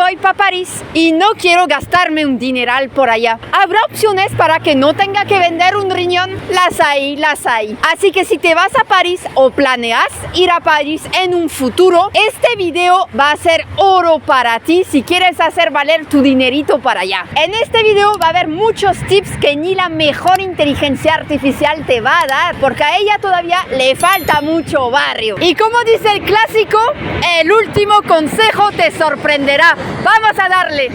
voy para París y no quiero gastarme un dineral por allá. Habrá opciones para que no tenga que vender un riñón. Las hay. Así que si te vas a París o planeas ir a París en un futuro, este video va a ser oro para ti si quieres hacer valer tu dinerito para allá. En este video va a haber muchos tips que ni la mejor inteligencia artificial te va a dar, porque a ella todavía le falta mucho barrio. Y como dice el clásico, el último consejo te sorprenderá. ¡Vamos a darle!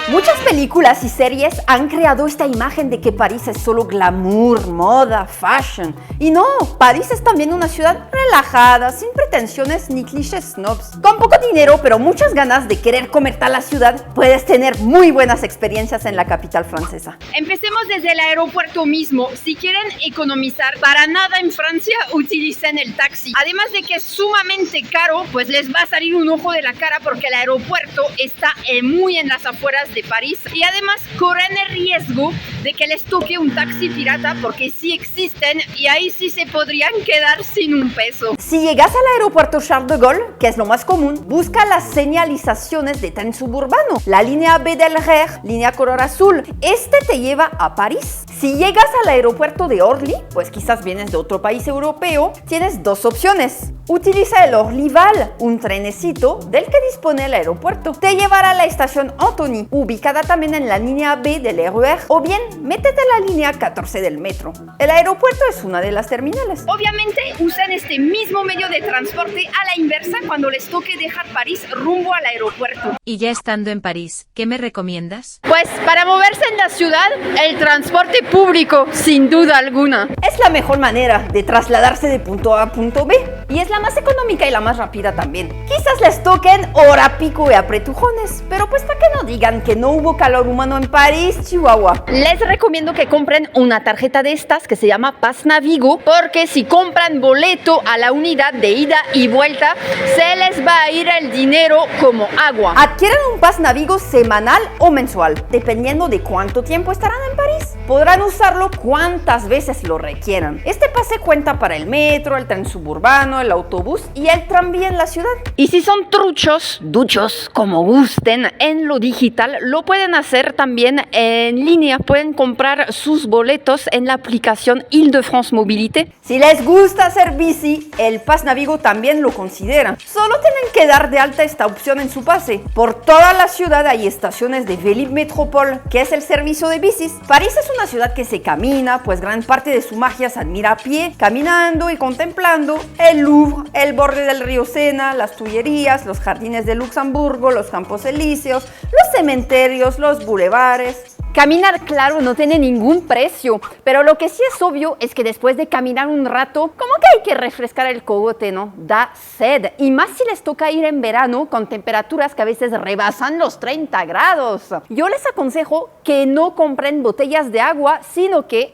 Muchas películas y series han creado esta imagen de que París es solo glamour, moda, fashion. Y no, París es también una ciudad relajada, sin pretensiones ni clichés snobs. Con poco dinero, pero muchas ganas de querer comer tal la ciudad, puedes tener muy buenas experiencias en la capital francesa. Empecemos desde el aeropuerto mismo. Si quieren economizar, para nada en Francia utilicen el taxi. Además de que es sumamente caro, pues les va a salir un ojo de la cara porque el aeropuerto está muy en las afueras de París y además corren el riesgo de que les toque un taxi pirata porque sí existen y ahí sí se podrían quedar sin un peso. Si llegas al aeropuerto Charles de Gaulle, que es lo más común, busca las señalizaciones de tren suburbano, la línea B del RER, línea color azul. Este te lleva a París. Si llegas al aeropuerto de Orly, pues quizás vienes de otro país europeo, tienes dos opciones. Utiliza el Orlyval, un trenecito del que dispone el aeropuerto. Te llevará a la estación Antony, ubicada también en la línea B del RER, o bien métete a la línea 14 del metro. El aeropuerto es una de las terminales. Obviamente usan este mismo medio de transporte a la inversa cuando les toque dejar París rumbo al aeropuerto. Y ya estando en París, ¿qué me recomiendas? Pues para moverse en la ciudad, el transporte público, sin duda alguna. Es la mejor manera de trasladarse de punto A a punto B y es la más económica y la más rápida también. Quizás les toquen hora pico y apretujones, pero pues para que no digan que no hubo calor humano en París, Chihuahua. Les recomiendo que compren una tarjeta de estas que se llama Pass Navigo, porque si compran boleto a la unidad de ida y vuelta, se les va a ir el dinero como agua. Adquieran un Pass Navigo semanal o mensual, dependiendo de cuánto tiempo estarán en París. Podrán usarlo cuantas veces lo requieran. Este pase cuenta para el metro, el tren suburbano, el autobús y el tranvía en la ciudad. Y si son truchos, duchos, como gusten, en lo digital, lo pueden hacer también en línea. Pueden comprar sus boletos en la aplicación Île-de-France Mobilité. Si les gusta hacer bici, el Pass Navigo también lo considera. Solo tienen que dar de alta esta opción en su pase. Por toda la ciudad hay estaciones de Vélib Métropole, que es el servicio de bicis. París es una ciudad que se camina, pues gran parte de su magia se admira a pie, caminando y contemplando el Louvre, el borde del río Sena, las Tullerías, los jardines de Luxemburgo, los Campos Elíseos, los cementerios, los bulevares. Caminar, claro, no tiene ningún precio, pero lo que sí es obvio es que después de caminar un rato, como que hay que refrescar el cogote, ¿no? Da sed, y más si les toca ir en verano con temperaturas que a veces rebasan los 30 grados. Yo les aconsejo que no compren botellas de agua, sino que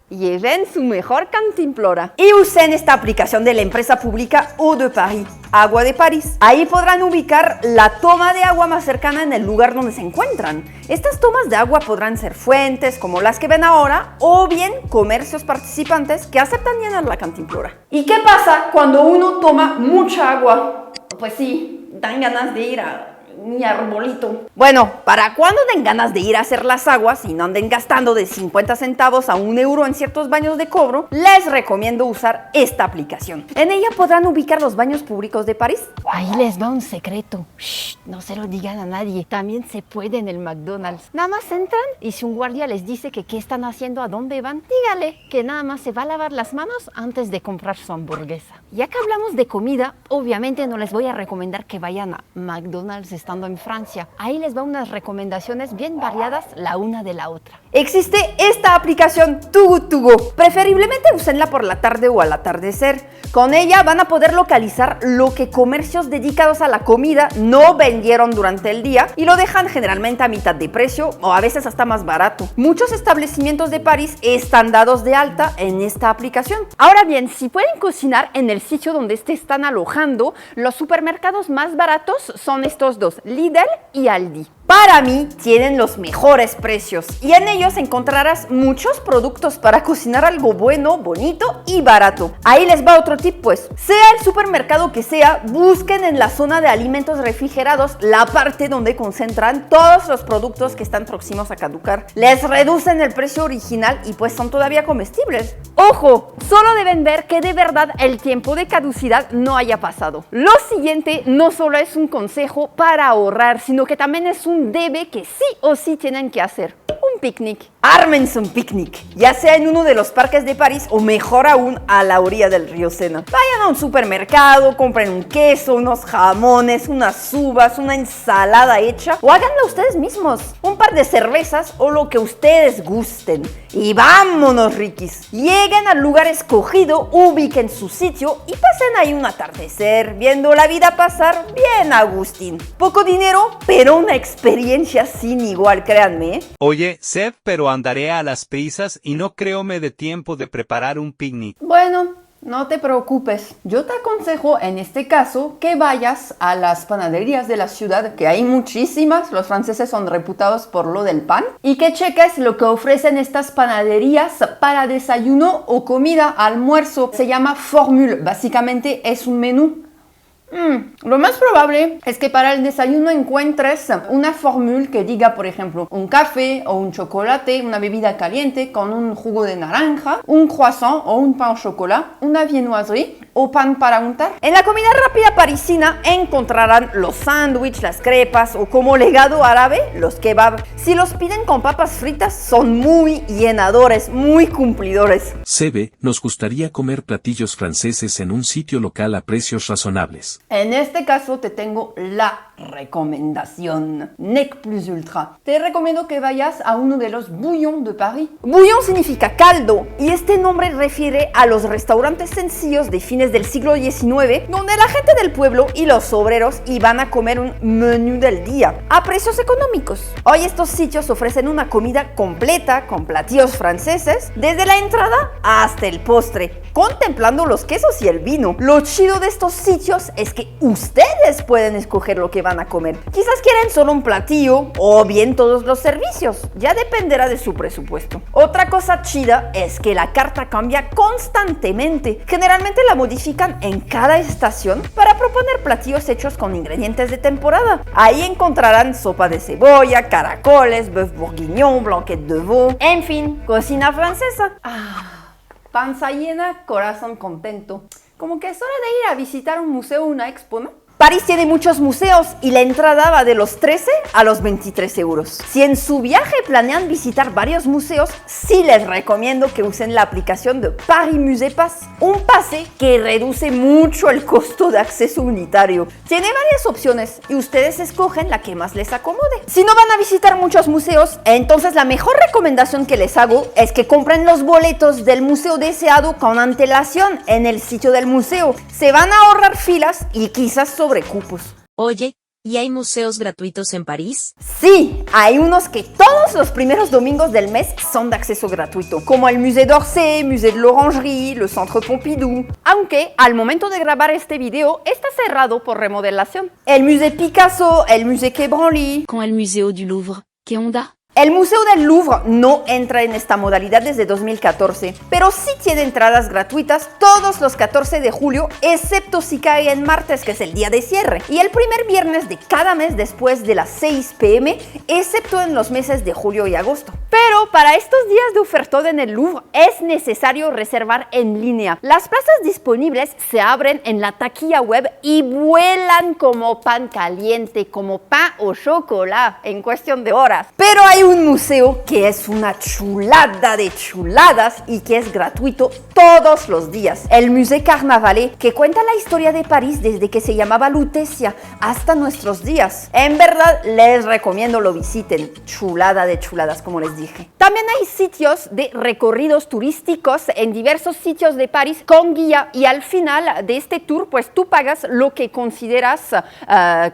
lleven su mejor cantimplora. Y usen esta aplicación de la empresa pública Eau de Paris, Agua de París. Ahí podrán ubicar la toma de agua más cercana en el lugar donde se encuentran. Estas tomas de agua podrán ser fuentes como las que ven ahora o bien comercios participantes que aceptan llenar la cantimplora. ¿Y qué pasa cuando uno toma mucha agua? Pues sí, dan ganas de ir a mi arbolito. Bueno, para cuando den ganas de ir a hacer las aguas y no anden gastando de 50 centavos a 1 euro en ciertos baños de cobro, les recomiendo usar esta aplicación. En ella podrán ubicar los baños públicos de París. Ahí les va un secreto. Shh, no se lo digan a nadie. También se puede en el McDonald's. Nada más entran y si un guardia les dice que qué están haciendo, a dónde van, dígale que nada más se va a lavar las manos antes de comprar su hamburguesa. Ya que hablamos de comida, obviamente no les voy a recomendar que vayan a McDonald's estando en Francia. Ahí les va unas recomendaciones bien variadas la una de la otra. Existe esta aplicación Too Good To Go. Preferiblemente úsenla por la tarde o al atardecer. Con ella van a poder localizar lo que comercios dedicados a la comida no vendieron durante el día y lo dejan generalmente a mitad de precio o a veces hasta más barato. Muchos establecimientos de París están dados de alta en esta aplicación. Ahora bien, si pueden cocinar en el sitio donde se están alojando, los supermercados más baratos son estos dos, Lidl y Aldi. Para mí tienen los mejores precios y en ellos encontrarás muchos productos para cocinar algo bueno, bonito y barato. Ahí les va otro tip pues, sea el supermercado que sea, busquen en la zona de alimentos refrigerados la parte donde concentran todos los productos que están próximos a caducar. Les reducen el precio original y pues son todavía comestibles. Ojo, solo deben ver que de verdad el tiempo de caducidad no haya pasado. Lo siguiente no solo es un consejo para ahorrar, sino que también es un debe que sí o sí tienen que hacer. Un picnic. Ármense un picnic, ya sea en uno de los parques de París o mejor aún a la orilla del río Sena. Vayan a un supermercado, compren un queso, unos jamones, unas uvas, una ensalada hecha o háganlo ustedes mismos. Un par de cervezas o lo que ustedes gusten. Y vámonos, riquis. Lleguen al lugar escogido, ubiquen su sitio y pasen ahí un atardecer viendo la vida pasar bien, Agustín. Poco dinero, pero una experiencia sin igual, créanme. Oye, Seb, pero andaré a las prisas y no creo me dé tiempo de preparar un picnic. Bueno, no te preocupes. Yo te aconsejo en este caso que vayas a las panaderías de la ciudad, que hay muchísimas, los franceses son reputados por lo del pan, y que cheques lo que ofrecen estas panaderías para desayuno o comida, almuerzo. Se llama Formule, básicamente es un menú. Lo más probable es que para el desayuno encuentres una fórmula que diga, por ejemplo, un café o un chocolate, una bebida caliente con un jugo de naranja, un croissant o un pan au chocolat, una viennoiserie o pan para untar. En la comida rápida parisina encontrarán los sándwiches, las crepas o como legado árabe, los kebab. Si los piden con papas fritas son muy llenadores, muy cumplidores. Sebe, nos gustaría comer platillos franceses en un sitio local a precios razonables. En este caso te tengo la recomendación. Nec plus ultra. Te recomiendo que vayas a uno de los Bouillons de París. Bouillon significa caldo y este nombre refiere a los restaurantes sencillos de fines del siglo XIX donde la gente del pueblo y los obreros iban a comer un menú del día a precios económicos. Hoy estos sitios ofrecen una comida completa con platillos franceses desde la entrada hasta el postre, contemplando los quesos y el vino. Lo chido de estos sitios es que ustedes pueden escoger lo que van a comer. Quizás quieren solo un platillo o bien todos los servicios. Ya dependerá de su presupuesto. Otra cosa chida es que la carta cambia constantemente. Generalmente la modifican en cada estación para proponer platillos hechos con ingredientes de temporada. Ahí encontrarán sopa de cebolla, caracoles, bœuf bourguignon, blanquette de veau, en fin, cocina francesa. Panza llena, corazón contento. Como que es hora de ir a visitar un museo o una expo, ¿no? París tiene muchos museos y la entrada va de los 13 a los 23 euros. Si en su viaje planean visitar varios museos, sí les recomiendo que usen la aplicación de Paris Musée Pass, un pase que reduce mucho el costo de acceso unitario. Tiene varias opciones y ustedes escogen la que más les acomode. Si no van a visitar muchos museos, entonces la mejor recomendación que les hago es que compren los boletos del museo deseado con antelación en el sitio del museo. Se van a ahorrar filas y quizás sobre cupos. Oye, ¿y hay museos gratuitos en París? Sí, hay unos que todos los primeros domingos del mes son de acceso gratuito, como el Musée d'Orsay, Musée de l'Orangerie, le Centre Pompidou. Aunque al momento de grabar este video está cerrado por remodelación. El Musée Picasso, el Musée Quai Branly. Con el Museo du Louvre, ¿qué onda? El Museo del Louvre no entra en esta modalidad desde 2014, pero sí tiene entradas gratuitas todos los 14 de julio, excepto si cae en martes, que es el día de cierre, y el primer viernes de cada mes después de las 6 p.m., excepto en los meses de julio y agosto. Pero para estos días de ofertón en el Louvre es necesario reservar en línea. Las plazas disponibles se abren en la taquilla web y vuelan como pan caliente, como pan o chocolate en cuestión de horas. Pero hay un museo que es una chulada de chuladas y que es gratuito todos los días. El Musée Carnavalet, que cuenta la historia de París desde que se llamaba Lutecia hasta nuestros días. En verdad, les recomiendo lo visiten. Chulada de chuladas, como les dije. También hay sitios de recorridos turísticos en diversos sitios de París con guía y al final de este tour, pues tú pagas lo que consideras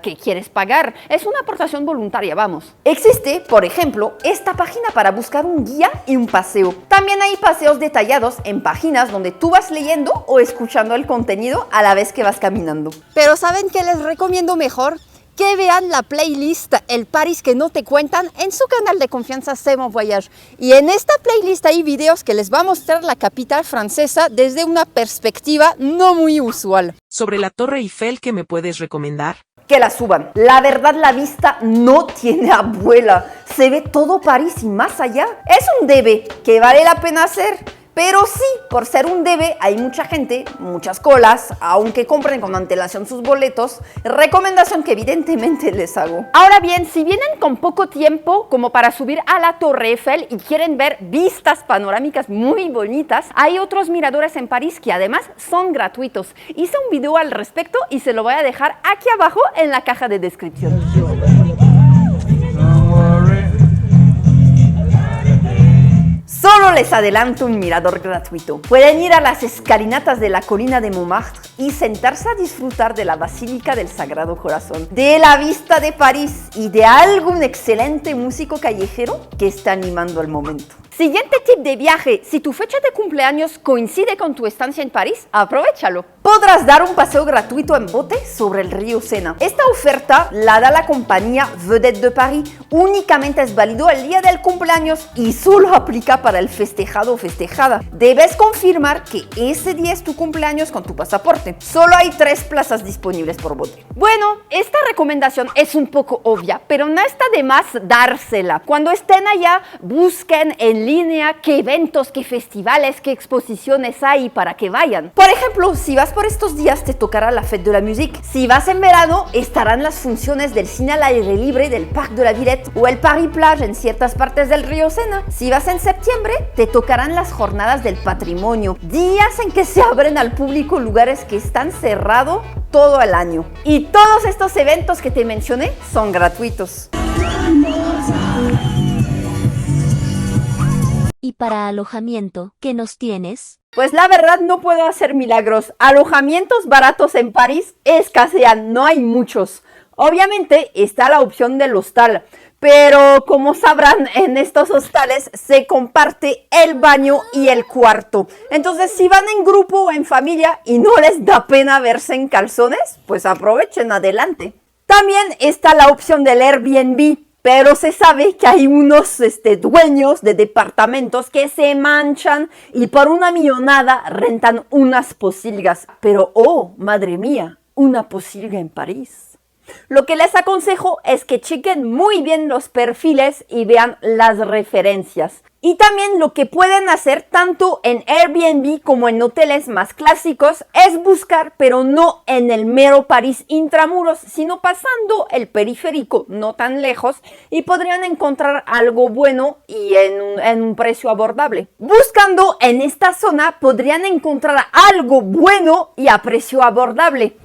que quieres pagar. Es una aportación voluntaria, vamos. Existe, por ejemplo, esta página para buscar un guía y un paseo. También hay paseos detallados en páginas donde tú vas leyendo o escuchando el contenido a la vez que vas caminando. Pero ¿saben qué les recomiendo mejor? que vean la playlist El París que no te cuentan en su canal de confianza C'est Mon Voyage. Y en esta playlist hay videos que les va a mostrar la capital francesa desde una perspectiva no muy usual. Sobre la Torre Eiffel, ¿qué me puedes recomendar? Que la suban. La verdad, la vista no tiene abuela. Se ve todo París y más allá. Es un debe que vale la pena hacer. Pero sí, por ser un debe, hay mucha gente, muchas colas, aunque compren con antelación sus boletos, recomendación que evidentemente les hago. Ahora bien, si vienen con poco tiempo como para subir a la Torre Eiffel y quieren ver vistas panorámicas muy bonitas, hay otros miradores en París que además son gratuitos. Hice un video al respecto y se lo voy a dejar aquí abajo en la caja de descripción. Solo les adelanto un mirador gratuito. Pueden ir a las escalinatas de la colina de Montmartre y sentarse a disfrutar de la Basílica del Sagrado Corazón, de la vista de París y de algún excelente músico callejero que está animando el momento. Siguiente tip de viaje, si tu fecha de cumpleaños coincide con tu estancia en París, aprovéchalo. Podrás dar un paseo gratuito en bote sobre el río Sena. Esta oferta la da la compañía Vedette de Paris. Únicamente es válido el día del cumpleaños y solo aplica para el festejado o festejada. Debes confirmar que ese día es tu cumpleaños con tu pasaporte. Solo hay 3 plazas disponibles por bote. Bueno, esta recomendación es un poco obvia, pero no está de más dársela. Cuando estén allá, busquen en línea qué eventos, qué festivales, qué exposiciones hay para que vayan. Por ejemplo, si vas por estos días te tocará la Fête de la Musique. Si vas en verano, estarán las funciones del cine al aire libre del Parc de la Villette o el Paris Plage en ciertas partes del río Sena. Si vas en septiembre, te tocarán las jornadas del patrimonio, días en que se abren al público lugares que están cerrados todo el año. Y todos estos eventos que te mencioné son gratuitos. Y para alojamiento, ¿qué nos tienes? Pues la verdad no puedo hacer milagros. Alojamientos baratos en París escasean, no hay muchos. Obviamente está la opción del hostal, pero como sabrán, en estos hostales se comparte el baño y el cuarto. Entonces, si van en grupo o en familia y no les da pena verse en calzones, pues aprovechen, adelante. También está la opción del Airbnb. Pero se sabe que hay unos dueños de departamentos que se manchan y por una millonada rentan unas posilgas. Pero, oh, madre mía, una posilga en París. Lo que les aconsejo es que chequen muy bien los perfiles y vean las referencias. Y también lo que pueden hacer tanto en Airbnb como en hoteles más clásicos es buscar, pero no en el mero París intramuros, sino pasando el periférico no tan lejos y podrían encontrar algo bueno y en un precio abordable. Buscando en esta zona podrían encontrar algo bueno y a precio abordable.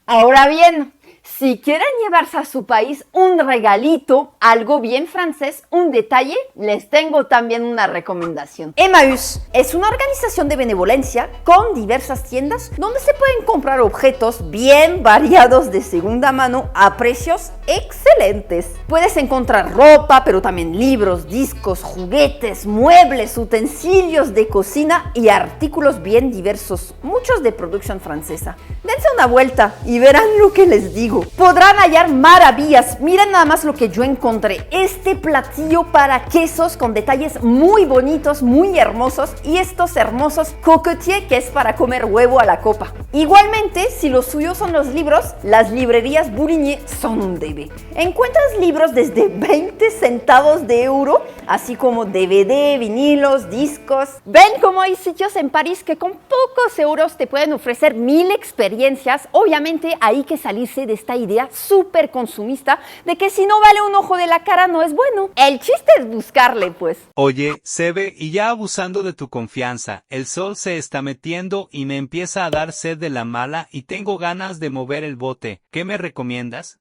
Ahora bien, si quieren llevarse a su país un regalito, algo bien francés, un detalle, les tengo también una recomendación. Emmaüs es una organización de benevolencia con diversas tiendas donde se pueden comprar objetos bien variados de segunda mano a precios excelentes. Puedes encontrar ropa, pero también libros, discos, juguetes, muebles, utensilios de cocina y artículos bien diversos, muchos de producción francesa. Dense una vuelta y verán lo que les digo. Podrán hallar maravillas. Miren nada más lo que yo encontré. Este platillo para quesos con detalles muy bonitos, muy hermosos, y estos hermosos coquetiers que es para comer huevo a la copa. Igualmente, si lo suyo son los libros, las librerías Bourigné son un debe. Encuentras libros desde 20 centavos de euro, así como DVD, vinilos, discos. Ven cómo hay sitios en París que con pocos euros te pueden ofrecer 1000 experiencias. Obviamente hay que salirse de esta idea súper consumista de que si no vale un ojo de la cara no es bueno. El chiste es buscarle, pues. Oye, Sebe, y ya abusando de tu confianza, el sol se está metiendo y me empieza a dar sed de la mala y tengo ganas de mover el bote. ¿Qué me recomiendas?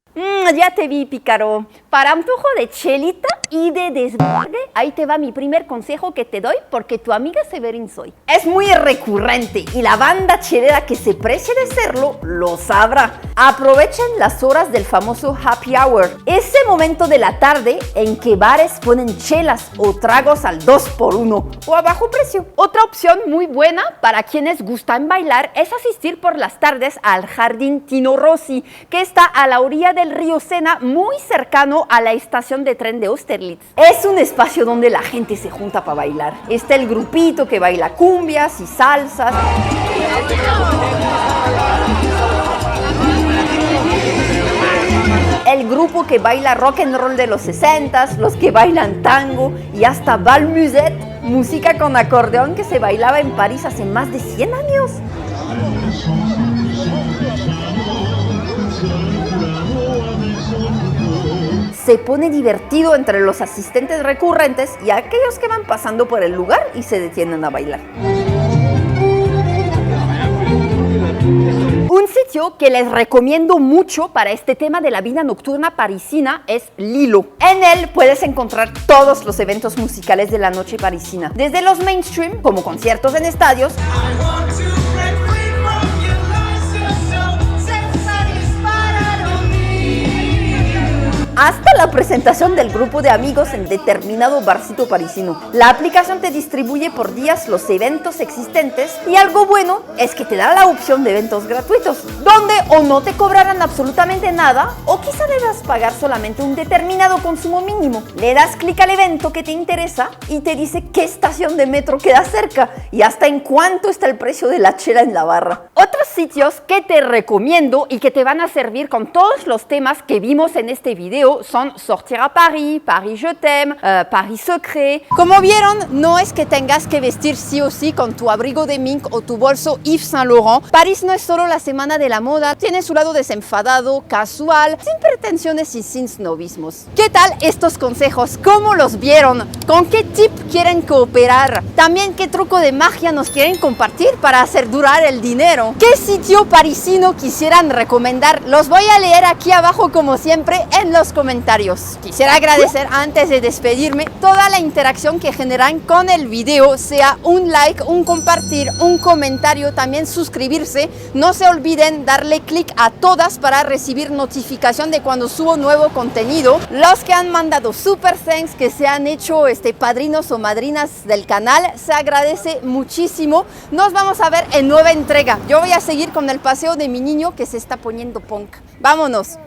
Ya te vi, pícaro. Para antojo de chelita y de desbargue, ahí te va mi primer consejo que te doy porque tu amiga Severin soy. Es muy recurrente y la banda chelera que se precie de serlo lo sabrá. Aprovechen las horas del famoso happy hour, ese momento de la tarde en que bares ponen chelas o tragos al 2x1 o a bajo precio. Otra opción muy buena para quienes gustan bailar es asistir por las tardes al Jardín Tino Rossi, que está a la orilla del río Sena, muy cercano a la estación de tren de Austerlitz. Es un espacio donde la gente se junta para bailar. Está el grupito que baila cumbias y salsas. El grupo que baila rock and roll de los 60s, los que bailan tango y hasta bal musette, música con acordeón que se bailaba en París hace más de 100 años. Se pone divertido entre los asistentes recurrentes y aquellos que van pasando por el lugar y se detienen a bailar. Un sitio que les recomiendo mucho para este tema de la vida nocturna parisina es Lilo. En él puedes encontrar todos los eventos musicales de la noche parisina, desde los mainstream, como conciertos en estadios, hasta la presentación del grupo de amigos en determinado barcito parisino. La aplicación te distribuye por días los eventos existentes y algo bueno es que te da la opción de eventos gratuitos, donde o no te cobrarán absolutamente nada o quizá debas pagar solamente un determinado consumo mínimo. Le das clic al evento que te interesa y te dice qué estación de metro queda cerca y hasta en cuánto está el precio de la chela en la barra. Otros sitios que te recomiendo y que te van a servir con todos los temas que vimos en este video son Sortir a Paris, Paris Je t'aime, Paris Secret. Como vieron, no es que tengas que vestir sí o sí con tu abrigo de mink o tu bolso Yves Saint Laurent. París no es solo la semana de la moda, tiene su lado desenfadado, casual, sin pretensiones y sin snobismos. ¿Qué tal estos consejos? ¿Cómo los vieron? ¿Con qué tip quieren cooperar? También qué truco de magia nos quieren compartir para hacer durar el dinero. ¿Qué sitio parisino quisieran recomendar? Los voy a leer aquí abajo como siempre en los comentarios. Quisiera agradecer antes de despedirme toda la interacción que generan con el video, sea un like, un compartir, un comentario, también suscribirse. No se olviden darle clic a todas para recibir notificación de cuando subo nuevo contenido. Los que han mandado super thanks, que se han hecho padrinos o madrinas del canal, se agradece muchísimo. Nos vamos a ver en nueva entrega. Yo voy a seguir con el paseo de mi niño que se está poniendo punk. ¡Vámonos!